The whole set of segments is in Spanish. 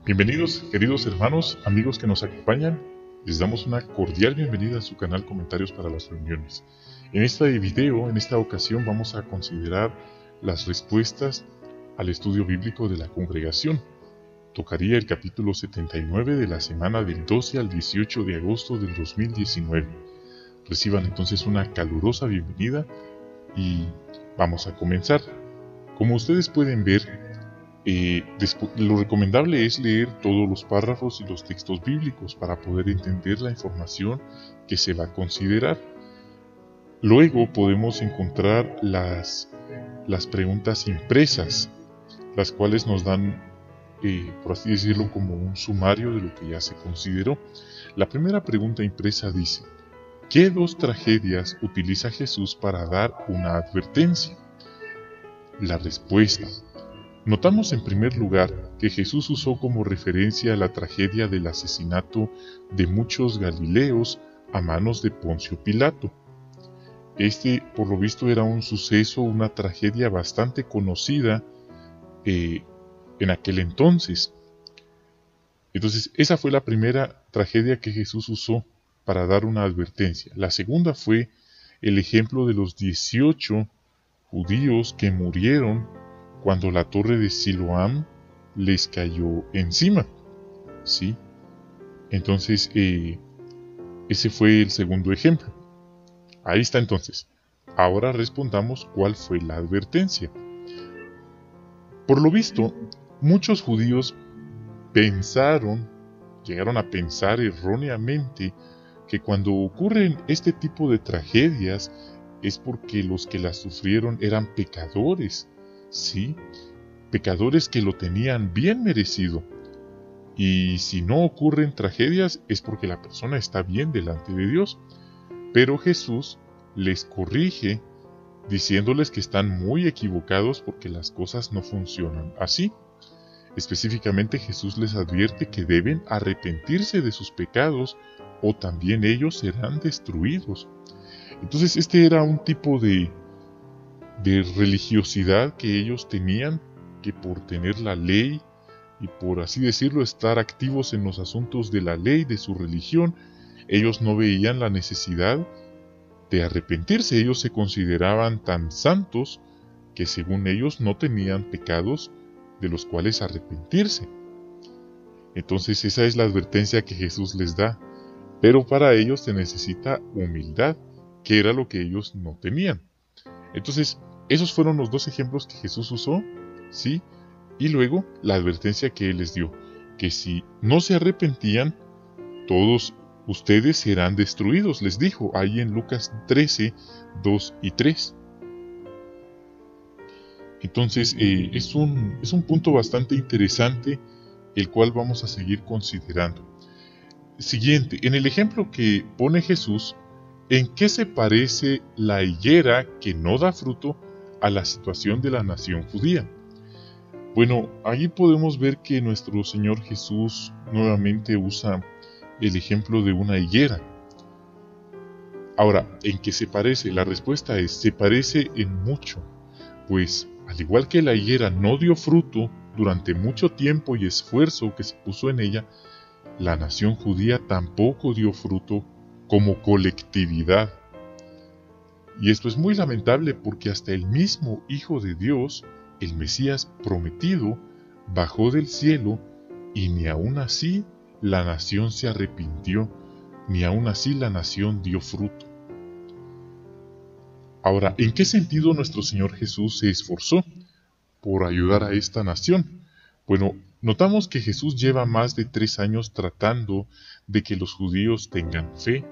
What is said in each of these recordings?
Bienvenidos, queridos hermanos, amigos que nos acompañan. Les damos una cordial bienvenida a su canal Comentarios para las Reuniones. En este video, en esta ocasión, vamos a considerar las respuestas al estudio bíblico de la congregación. Tocaría el capítulo 79 de la semana del 12 al 18 de agosto del 2019. Reciban entonces una calurosa bienvenida y vamos a comenzar. Como ustedes pueden ver, lo recomendable es leer todos los párrafos y los textos bíblicos para poder entender la información que se va a considerar. Luego podemos encontrar las preguntas impresas, las cuales nos dan, por así decirlo, como un sumario de lo que ya se consideró. La primera pregunta impresa dice: ¿qué dos tragedias utiliza Jesús para dar una advertencia? La respuesta: notamos en primer lugar que Jesús usó como referencia la tragedia del asesinato de muchos galileos a manos de Poncio Pilato. Este, por lo visto, era un suceso, una tragedia bastante conocida en aquel entonces. Entonces, esa fue la primera tragedia que Jesús usó para dar una advertencia. La segunda fue el ejemplo de los 18 judíos que murieron cuando la torre de Siloam les cayó encima. ¿Sí? Entonces, ese fue el segundo ejemplo. Ahí está entonces. Ahora respondamos cuál fue la advertencia. Por lo visto, muchos judíos llegaron a pensar erróneamente que cuando ocurren este tipo de tragedias es porque los que las sufrieron eran pecadores. Sí, pecadores que lo tenían bien merecido. Y si no ocurren tragedias es porque la persona está bien delante de Dios. Pero Jesús les corrige diciéndoles que están muy equivocados porque las cosas no funcionan así. Específicamente Jesús les advierte que deben arrepentirse de sus pecados o también ellos serán destruidos. Entonces este era un tipo de religiosidad que ellos tenían, que por tener la ley y por así decirlo estar activos en los asuntos de la ley de su religión, ellos no veían la necesidad de arrepentirse. Ellos se consideraban tan santos que según ellos no tenían pecados de los cuales arrepentirse. Entonces esa es la advertencia que Jesús les da, pero para ellos se necesita humildad, que era lo que ellos no tenían. Entonces, esos fueron los dos ejemplos que Jesús usó, ¿sí? Y luego la advertencia que Él les dio, que si no se arrepentían, todos ustedes serán destruidos, les dijo ahí en Lucas 13, 2 y 3. Entonces, es un punto bastante interesante, el cual vamos a seguir considerando. Siguiente, en el ejemplo que pone Jesús, ¿en qué se parece la higuera que no da fruto a la situación de la nación judía? Bueno, allí podemos ver que nuestro Señor Jesús nuevamente usa el ejemplo de una higuera. Ahora, ¿en qué se parece? La respuesta es: se parece en mucho, pues al igual que la higuera no dio fruto durante mucho tiempo y esfuerzo que se puso en ella, la nación judía tampoco dio fruto como colectividad. Y esto es muy lamentable porque hasta el mismo Hijo de Dios, el Mesías prometido, bajó del cielo y ni aun así la nación se arrepintió, ni aun así la nación dio fruto. Ahora, ¿en qué sentido nuestro Señor Jesús se esforzó por ayudar a esta nación? Bueno, notamos que Jesús lleva más de 3 años tratando de que los judíos tengan fe.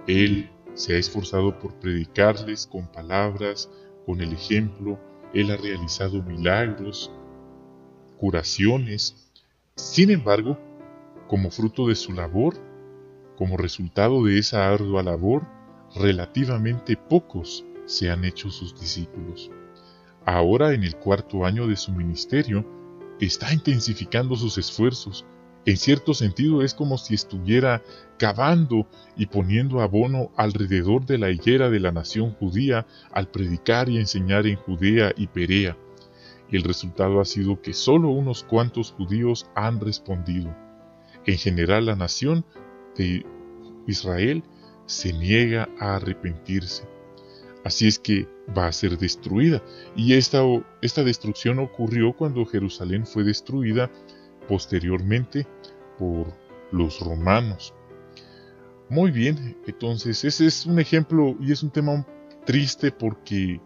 Él se ha esforzado por predicarles con palabras, con el ejemplo. Él ha realizado milagros, curaciones. Sin embargo, como fruto de su labor, como resultado de esa ardua labor, relativamente pocos se han hecho sus discípulos. Ahora, en el 4º año de su ministerio, está intensificando sus esfuerzos. En cierto sentido es como si estuviera cavando y poniendo abono alrededor de la higuera de la nación judía al predicar y enseñar en Judea y Perea. El resultado ha sido que solo unos cuantos judíos han respondido. En general, la nación de Israel se niega a arrepentirse. Así es que va a ser destruida. Y esta destrucción ocurrió cuando Jerusalén fue destruida posteriormente por los romanos. Muy bien, entonces ese es un ejemplo y es un tema triste porque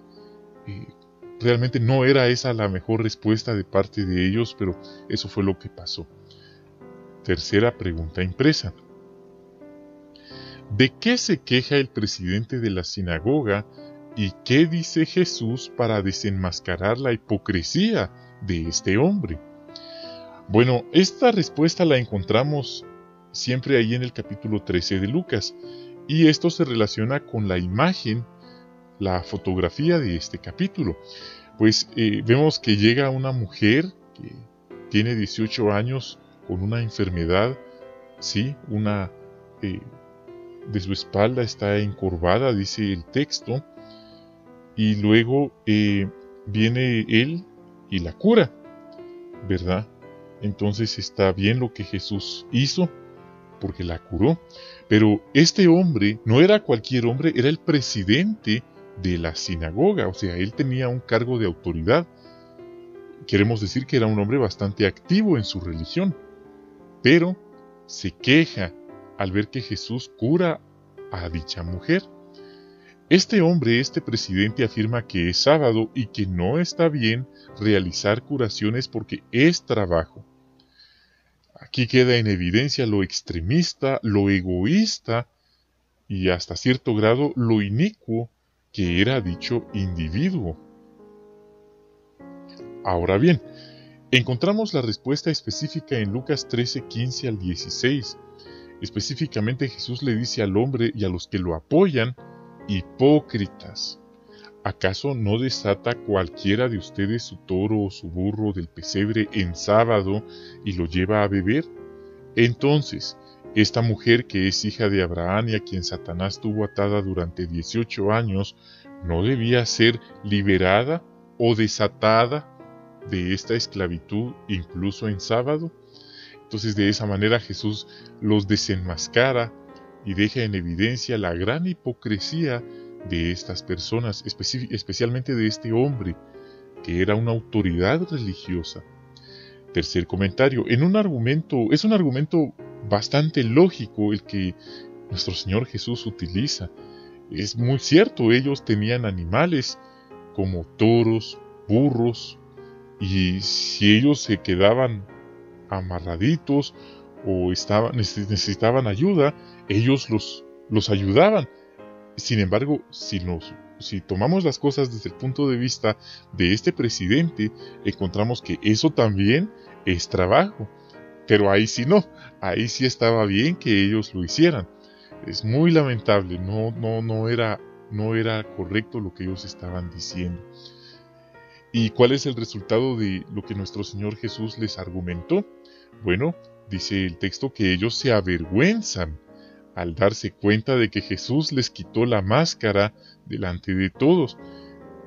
realmente no era esa la mejor respuesta de parte de ellos, pero eso fue lo que pasó. Tercera pregunta impresa. ¿De qué se queja el presidente de la sinagoga y qué dice Jesús para desenmascarar la hipocresía de este hombre? Bueno, esta respuesta la encontramos siempre ahí en el capítulo 13 de Lucas, y esto se relaciona con la imagen, la fotografía de este capítulo. Pues vemos que llega una mujer que tiene 18 años con una enfermedad, sí, de su espalda está encorvada, dice el texto, y luego viene él y la cura, ¿verdad? Entonces está bien lo que Jesús hizo, porque la curó. Pero este hombre no era cualquier hombre, era el presidente de la sinagoga, o sea, él tenía un cargo de autoridad. Queremos decir que era un hombre bastante activo en su religión, pero se queja al ver que Jesús cura a dicha mujer. Este hombre, este presidente, afirma que es sábado y que no está bien realizar curaciones porque es trabajo. Aquí queda en evidencia lo extremista, lo egoísta y hasta cierto grado lo inicuo que era dicho individuo. Ahora bien, encontramos la respuesta específica en Lucas 13, 15 al 16. Específicamente Jesús le dice al hombre y a los que lo apoyan: hipócritas, ¿acaso no desata cualquiera de ustedes su toro o su burro del pesebre en sábado y lo lleva a beber? Entonces, esta mujer que es hija de Abraham y a quien Satanás tuvo atada durante 18 años, ¿no debía ser liberada o desatada de esta esclavitud incluso en sábado? Entonces, de esa manera Jesús los desenmascara y deja en evidencia la gran hipocresía de estas personas, especialmente de este hombre, que era una autoridad religiosa. Tercer comentario, es un argumento bastante lógico el que nuestro Señor Jesús utiliza. Es muy cierto, ellos tenían animales como toros, burros, y si ellos se quedaban amarraditos o necesitaban ayuda, ellos los ayudaban. Sin embargo, si tomamos las cosas desde el punto de vista de este presidente, encontramos que eso también es trabajo. Pero ahí sí no, ahí sí estaba bien que ellos lo hicieran. Es muy lamentable, no era correcto lo que ellos estaban diciendo. ¿Y cuál es el resultado de lo que nuestro Señor Jesús les argumentó? Bueno, dice el texto que ellos se avergüenzan al darse cuenta de que Jesús les quitó la máscara delante de todos.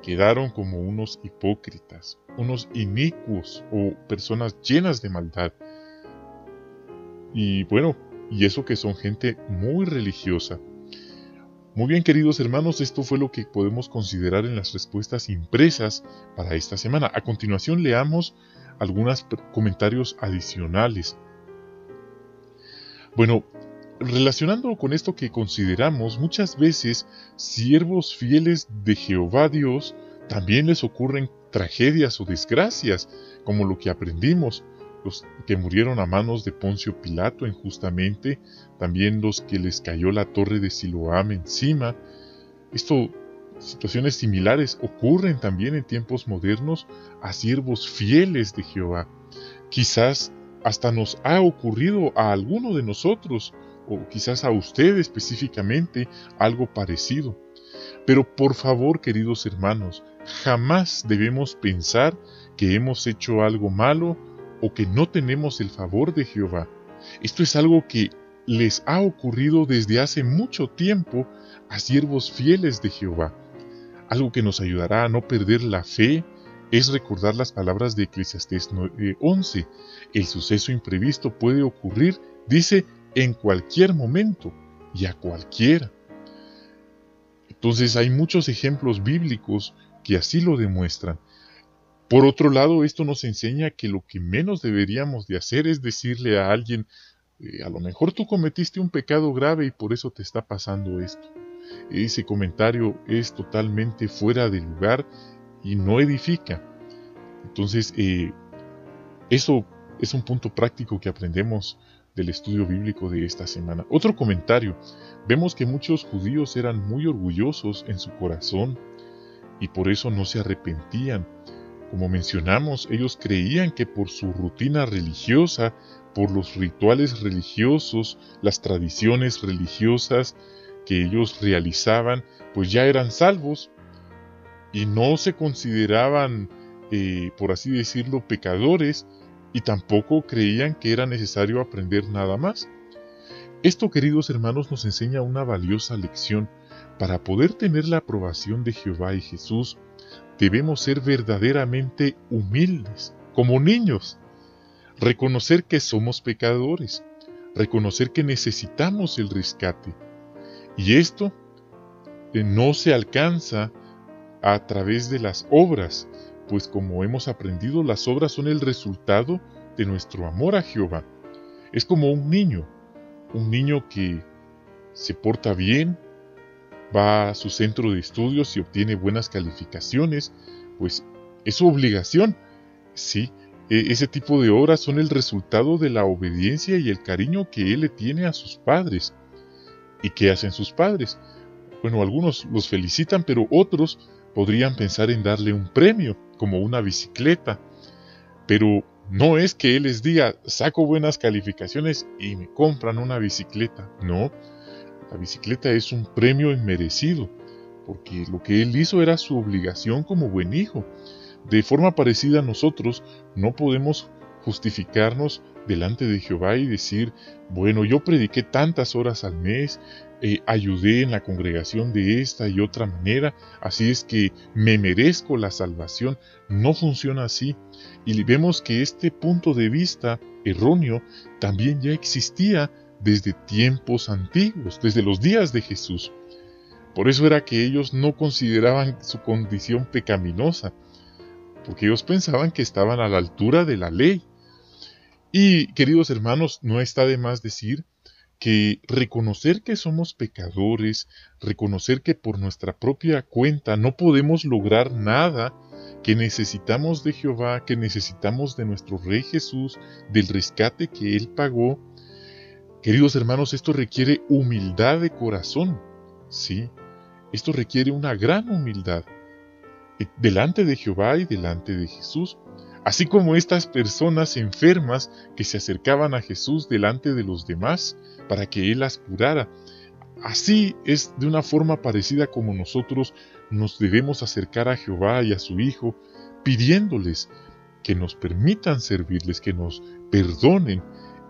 Quedaron como unos hipócritas, unos inicuos o personas llenas de maldad. Y bueno, y eso que son gente muy religiosa. Muy bien, queridos hermanos, esto fue lo que podemos considerar en las respuestas impresas para esta semana. A continuación leamos algunos comentarios adicionales. Bueno, relacionando con esto que consideramos, muchas veces siervos fieles de Jehová Dios también les ocurren tragedias o desgracias, como lo que aprendimos, los que murieron a manos de Poncio Pilato injustamente, también los que les cayó la torre de Siloam encima. Situaciones similares ocurren también en tiempos modernos a siervos fieles de Jehová. Quizás hasta nos ha ocurrido a alguno de nosotros, o quizás a usted específicamente, algo parecido. Pero por favor, queridos hermanos, jamás debemos pensar que hemos hecho algo malo o que no tenemos el favor de Jehová. Esto es algo que les ha ocurrido desde hace mucho tiempo a siervos fieles de Jehová. Algo que nos ayudará a no perder la fe es recordar las palabras de Eclesiastés 11. El suceso imprevisto puede ocurrir, dice, en cualquier momento y a cualquiera. Entonces hay muchos ejemplos bíblicos que así lo demuestran. Por otro lado, esto nos enseña que lo que menos deberíamos de hacer es decirle a alguien, a lo mejor tú cometiste un pecado grave y por eso te está pasando esto. Ese comentario es totalmente fuera de lugar y no edifica. Entonces, eso es un punto práctico que aprendemos del estudio bíblico de esta semana. Otro comentario, vemos que muchos judíos eran muy orgullosos en su corazón y por eso no se arrepentían. Como mencionamos, ellos creían que por su rutina religiosa, por los rituales religiosos, las tradiciones religiosas que ellos realizaban, pues ya eran salvos y no se consideraban, por así decirlo, pecadores, y tampoco creían que era necesario aprender nada más. Esto, queridos hermanos, nos enseña una valiosa lección. Para poder tener la aprobación de Jehová y Jesús, debemos ser verdaderamente humildes, como niños. Reconocer que somos pecadores, reconocer que necesitamos el rescate. Y esto no se alcanza a través de las obras, pues como hemos aprendido, las obras son el resultado de nuestro amor a Jehová. Es como un niño que se porta bien, va a su centro de estudios y obtiene buenas calificaciones, pues es su obligación. Sí, ese tipo de obras son el resultado de la obediencia y el cariño que él le tiene a sus padres. ¿Y qué hacen sus padres? Bueno, algunos los felicitan, pero otros podrían pensar en darle un premio, como una bicicleta. Pero no es que él les diga, saco buenas calificaciones y me compran una bicicleta. No, la bicicleta es un premio inmerecido, porque lo que él hizo era su obligación como buen hijo. De forma parecida, nosotros no podemos justificarnos delante de Jehová y decir, bueno, yo prediqué tantas horas al mes, ayudé en la congregación de esta y otra manera, así es que me merezco la salvación. No funciona así. Y vemos que este punto de vista erróneo también ya existía desde tiempos antiguos, desde los días de Jesús. Por eso era que ellos no consideraban su condición pecaminosa, porque ellos pensaban que estaban a la altura de la ley. Y, queridos hermanos, no está de más decir que reconocer que somos pecadores, reconocer que por nuestra propia cuenta no podemos lograr nada, que necesitamos de Jehová, que necesitamos de nuestro Rey Jesús, del rescate que Él pagó. Queridos hermanos, esto requiere humildad de corazón. Sí, esto requiere una gran humildad delante de Jehová y delante de Jesús. Así como estas personas enfermas que se acercaban a Jesús delante de los demás para que Él las curara. Así es de una forma parecida como nosotros nos debemos acercar a Jehová y a su Hijo, pidiéndoles que nos permitan servirles, que nos perdonen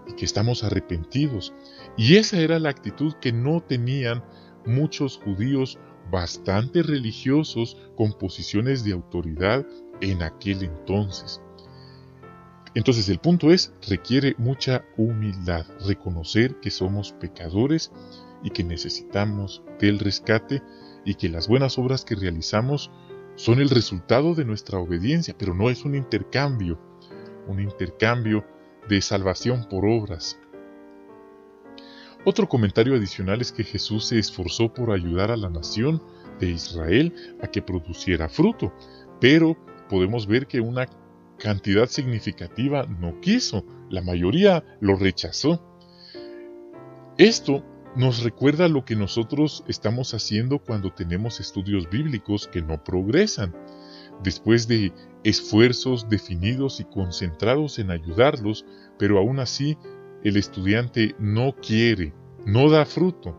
y que estamos arrepentidos. Y esa era la actitud que no tenían muchos judíos bastante religiosos con posiciones de autoridad en aquel entonces. Entonces el punto es, requiere mucha humildad, reconocer que somos pecadores y que necesitamos del rescate y que las buenas obras que realizamos son el resultado de nuestra obediencia, pero no es un intercambio de salvación por obras. Otro comentario adicional es que Jesús se esforzó por ayudar a la nación de Israel a que produciera fruto, pero podemos ver que una cantidad significativa no quiso, la mayoría lo rechazó. Esto nos recuerda lo que nosotros estamos haciendo cuando tenemos estudios bíblicos que no progresan. Después de esfuerzos definidos y concentrados en ayudarlos, pero aún así el estudiante no quiere, no da fruto.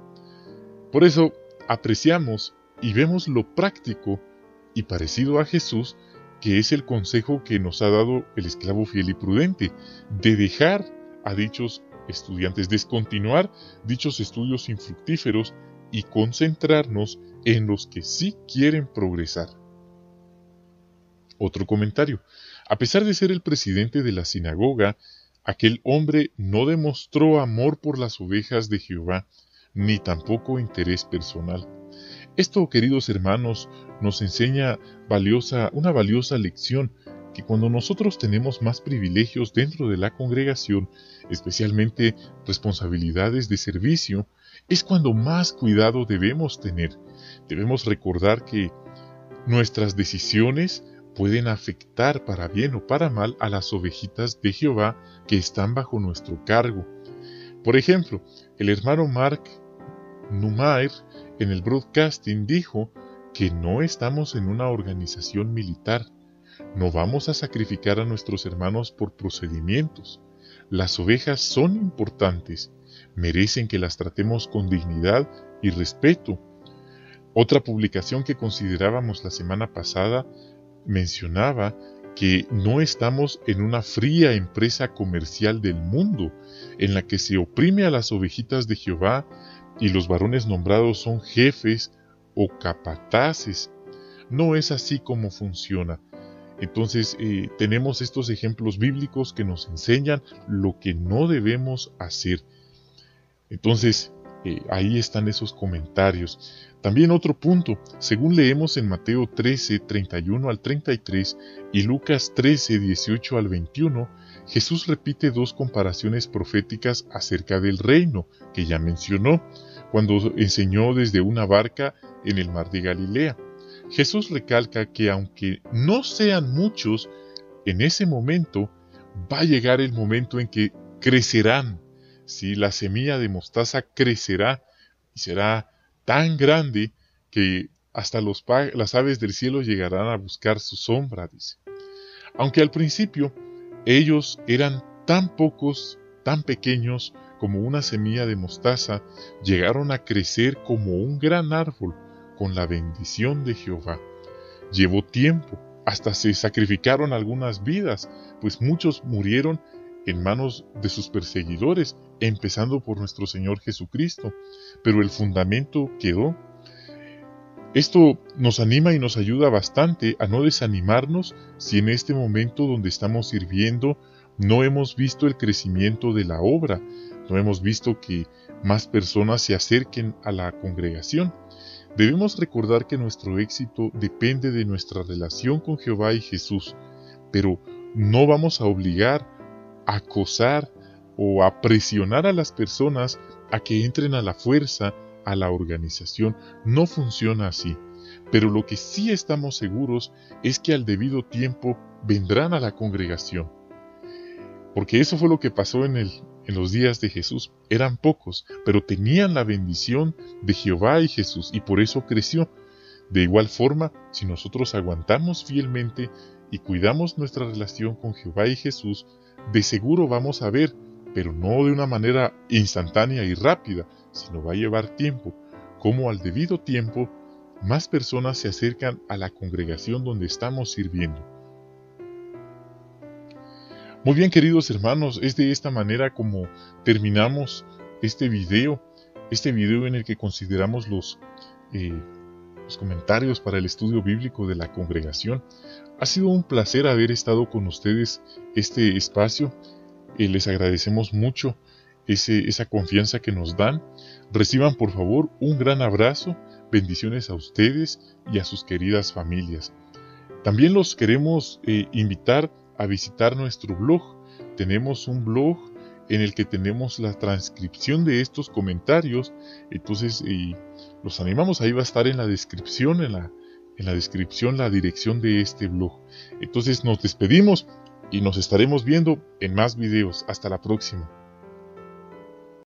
Por eso apreciamos y vemos lo práctico y parecido a Jesús, que es el consejo que nos ha dado el esclavo fiel y prudente, de dejar a dichos estudiantes, descontinuar dichos estudios infructíferos y concentrarnos en los que sí quieren progresar. Otro comentario. A pesar de ser el presidente de la sinagoga, aquel hombre no demostró amor por las ovejas de Jehová, ni tampoco interés personal. Esto, queridos hermanos, nos enseña una valiosa lección, que cuando nosotros tenemos más privilegios dentro de la congregación, especialmente responsabilidades de servicio, es cuando más cuidado debemos tener. Debemos recordar que nuestras decisiones pueden afectar para bien o para mal a las ovejitas de Jehová que están bajo nuestro cargo. Por ejemplo, el hermano Mark Numair en el broadcasting dijo que no estamos en una organización militar. No vamos a sacrificar a nuestros hermanos por procedimientos. Las ovejas son importantes, merecen que las tratemos con dignidad y respeto. Otra publicación que considerábamos la semana pasada mencionaba que no estamos en una fría empresa comercial del mundo, en la que se oprime a las ovejitas de Jehová y los varones nombrados son jefes o capataces. No es así como funciona. Entonces tenemos estos ejemplos bíblicos que nos enseñan lo que no debemos hacer. Entonces ahí están esos comentarios. También otro punto, según leemos en Mateo 13, 31 al 33 y Lucas 13, 18 al 21, Jesús repite dos comparaciones proféticas acerca del reino que ya mencionó cuando enseñó desde una barca en el mar de Galilea. Jesús recalca que aunque no sean muchos, en ese momento va a llegar el momento en que crecerán. ¿Sí? La semilla de mostaza crecerá y será tan grande que hasta las aves del cielo llegarán a buscar su sombra, dice. Aunque al principio ellos eran tan pocos, tan pequeños como una semilla de mostaza, llegaron a crecer como un gran árbol con la bendición de Jehová. Llevó tiempo, hasta se sacrificaron algunas vidas, pues muchos murieron en manos de sus perseguidores, empezando por nuestro Señor Jesucristo, pero el fundamento quedó. Esto nos anima y nos ayuda bastante a no desanimarnos si en este momento donde estamos sirviendo no hemos visto el crecimiento de la obra, no hemos visto que más personas se acerquen a la congregación. Debemos recordar que nuestro éxito depende de nuestra relación con Jehová y Jesús, pero no vamos a obligar, a acosar o a presionar a las personas a que entren a la fuerza a la organización. No funciona así. Pero lo que sí estamos seguros es que al debido tiempo vendrán a la congregación. Porque eso fue lo que pasó en los días de Jesús. Eran pocos, pero tenían la bendición de Jehová y Jesús, y por eso creció. De igual forma, si nosotros aguantamos fielmente y cuidamos nuestra relación con Jehová y Jesús, de seguro vamos a ver, pero no de una manera instantánea y rápida, sino va a llevar tiempo, como al debido tiempo, más personas se acercan a la congregación donde estamos sirviendo. Muy bien, queridos hermanos, es de esta manera como terminamos este video en el que consideramos los comentarios para el estudio bíblico de la congregación. Ha sido un placer haber estado con ustedes este espacio. Les agradecemos mucho esa confianza que nos dan. Reciban por favor un gran abrazo, bendiciones a ustedes y a sus queridas familias. También los queremos invitar a visitar nuestro blog. Tenemos un blog en el que tenemos la transcripción de estos comentarios. Entonces los animamos, ahí va a estar en la descripción, en la descripción la dirección de este blog. Entonces nos despedimos y nos estaremos viendo en más videos. Hasta la próxima.